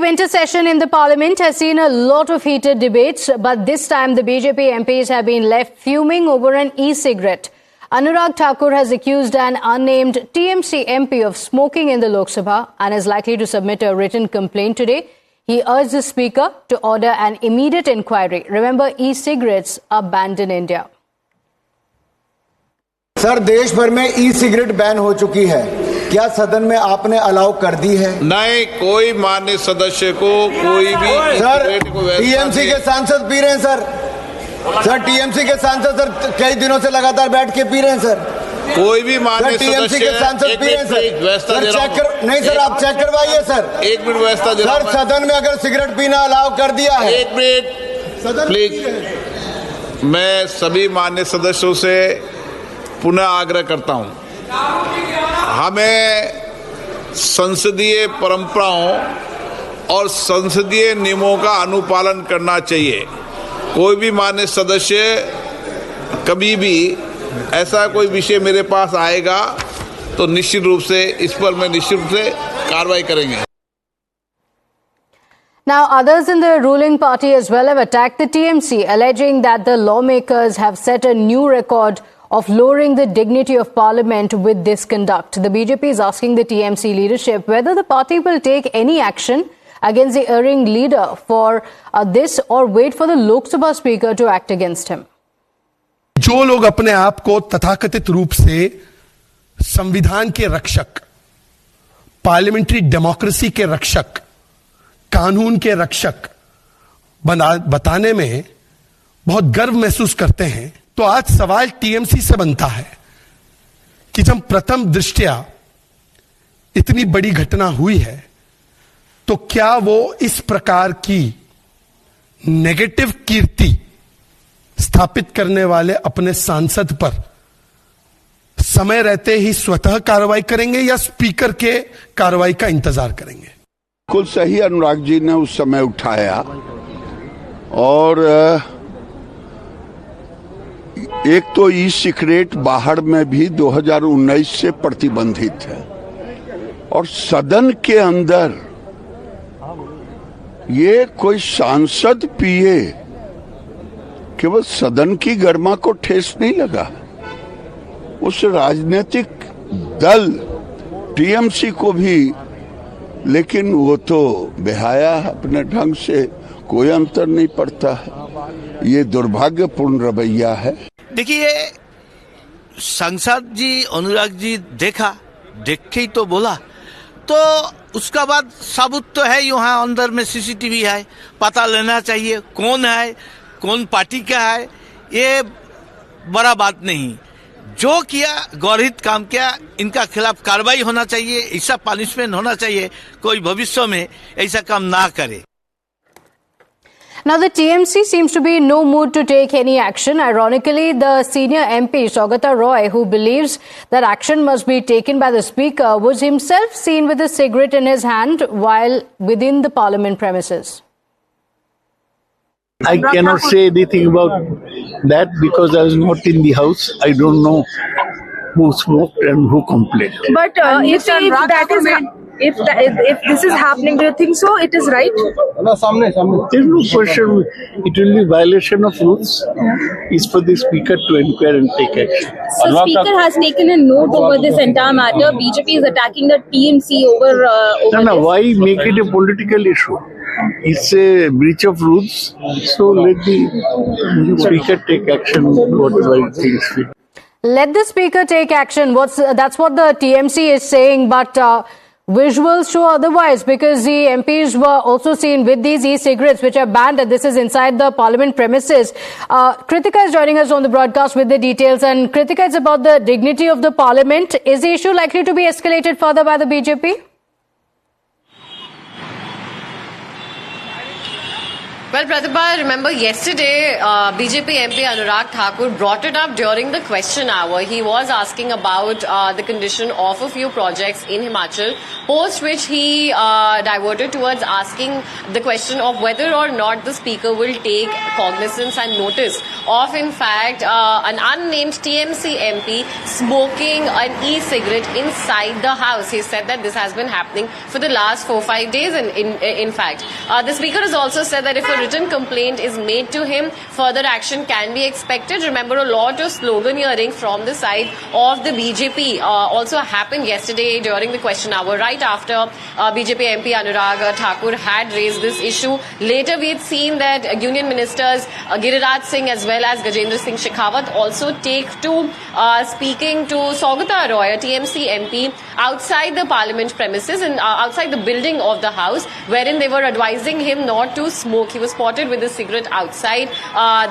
winter session in the parliament has seen a lot of heated debates, but this time the BJP MPs have been left fuming over an e-cigarette. Anurag Thakur has accused an unnamed TMC MP of smoking in the Lok Sabha and is likely to submit a written complaint today. He urged the Speaker to order an immediate inquiry. Remember, e-cigarettes are banned in India. Sir, देश भर में e cigarette ban हो चुकी है, क्या सदन में आपने अलाउ कर दी है? नहीं, कोई माननीय सदस्य को कोई भी सर, टीएमसी के सांसद पी रहे हैं सर टीएमसी के सांसद सर कई दिनों से लगातार बैठ के पी रहे हैं सर। कोई भी माननीय टीएमसी के सांसद पी रहे हैं सर चेक नहीं सर, आप चेक करवाइए सर। एक मिनट व्यवस्था दे रहा हूं। सर, सदन में अगर सिगरेट पीना अलाउ कर दिया है, एक मिनट प्लीज। मैं सभी माननीय सदस्यों से पुनः आग्रह करता हूं, हमें संसदीय परंपराओं और संसदीय नियमों का अनुपालन करना चाहिए। कोई भी माननीय सदस्य कभी भी ऐसा कोई विषय मेरे पास आएगा तो निश्चित रूप से इस पर मैं निश्चित रूप से कार्रवाई करेंगे। Now, others in the ruling party as well have attacked the TMC, alleging that the lawmakers have set a new record of lowering the dignity of parliament with this conduct. The BJP is asking the TMC leadership whether the party will take any action against the erring leader for this or wait for the Lok Sabha speaker to act against him. जो लोग अपने आप को तथाकथित रूप से संविधान के रक्षक, पार्लियामेंट्री डेमोक्रेसी के रक्षक, कानून के रक्षक बताने में बहुत गर्व महसूस करते हैं, तो आज सवाल टीएमसी से बनता है कि जब प्रथम दृष्टया इतनी बड़ी घटना हुई है तो क्या वो इस प्रकार की नेगेटिव कीर्ति स्थापित करने वाले अपने सांसद पर समय रहते ही स्वतः कार्रवाई करेंगे या स्पीकर के कार्रवाई का इंतजार करेंगे? बिल्कुल सही अनुराग जी ने उस समय उठाया, और एक तो ई सिगरेट बाहर में भी 2019 से प्रतिबंधित है, और सदन के अंदर ये कोई सांसद पिए, केवल सदन की गरिमा को ठेस नहीं लगा, उस राजनीतिक दल टीएमसी को भी, लेकिन वो तो बेहाया अपने ढंग से, कोई अंतर नहीं पड़ता है। ये दुर्भाग्यपूर्ण रवैया है। देखिए, सांसद जी अनुराग जी देख के ही तो बोला, तो उसका बाद सबूत तो है, यहाँ अंदर में सीसीटीवी है, पता लेना चाहिए कौन है, कौन पार्टी का है, ये बड़ा बात नहीं। जो किया गौरहित काम किया, इनका खिलाफ कार्रवाई होना चाहिए, ऐसा पनिशमेंट होना चाहिए, कोई भविष्य में ऐसा काम ना करे। Now, the TMC seems to be in no mood to take any action. Ironically, the senior MP, Saugata Roy, who believes that action must be taken by the Speaker, was himself seen with a cigarette in his hand while within the Parliament premises. I cannot say anything about that because I was not in the house. I don't know who smoked and who complained. But if this is happening, do you think so? It is right? There's no question. It will be violation of rules. It's for the Speaker to inquire and take action. So Speaker has taken a note over this entire matter. BJP is attacking the TMC over No, why make it a political issue? It's a breach of rules. So let the Speaker take action, whatever he thinks fit. Let the Speaker take action. That's what the TMC is saying, but visuals show otherwise, because the MPs were also seen with these e-cigarettes which are banned, and this is inside the Parliament premises. Kritika is joining us on the broadcast with the details, and Kritika, it's about the dignity of the Parliament. Is the issue likely to be escalated further by the BJP? Well, Pratibha, remember yesterday BJP MP Anurag Thakur brought it up during the question hour. He was asking about the condition of a few projects in Himachal, post which he diverted towards asking the question of whether or not the Speaker will take cognizance and notice of, in fact, an unnamed TMC MP smoking an e-cigarette inside the house. He said that this has been happening for the last 4-5 days. In fact, the speaker has also said that if a written complaint is made to him, further action can be expected. Remember, a lot of sloganeering from the side of the BJP also happened yesterday during the question hour, right after BJP MP Anurag Thakur had raised this issue. Later, we had seen that Union Ministers Giriraj Singh as well as Gajendra Singh Shekhawat also take to speaking to Saugata Roy, a TMC MP, outside the parliament premises and outside the building of the house, wherein they were advising him not to smoke. He was spotted with a cigarette outside.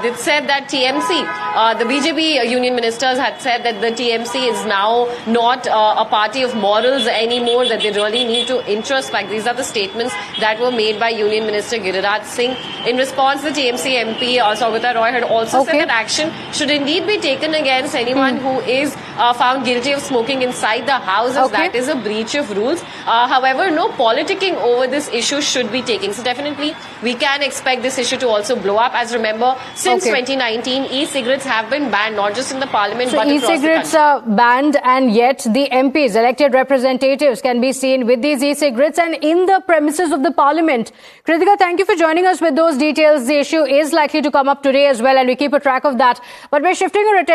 They said that TMC, the BJP union ministers had said that the TMC is now not a party of morals anymore, that they really need to introspect. These are the statements that were made by Union Minister Giriraj Singh. In response, the TMC MP Saugata Roy had also said that action should indeed be taken against anyone who is found guilty of smoking inside the house, as that is a breach of rules. However, no politicking over this issue should be taken. So definitely we can expect this issue to also blow up. As remember, since 2019, e-cigarettes have been banned, not just in the parliament but across the country. E-cigarettes are banned, and yet the MPs, elected representatives, can be seen with these e-cigarettes and in the premises of the parliament. Kritika, thank you for joining us with those details. The issue is likely to come up today as well, and we keep a track of that. But we're shifting our attention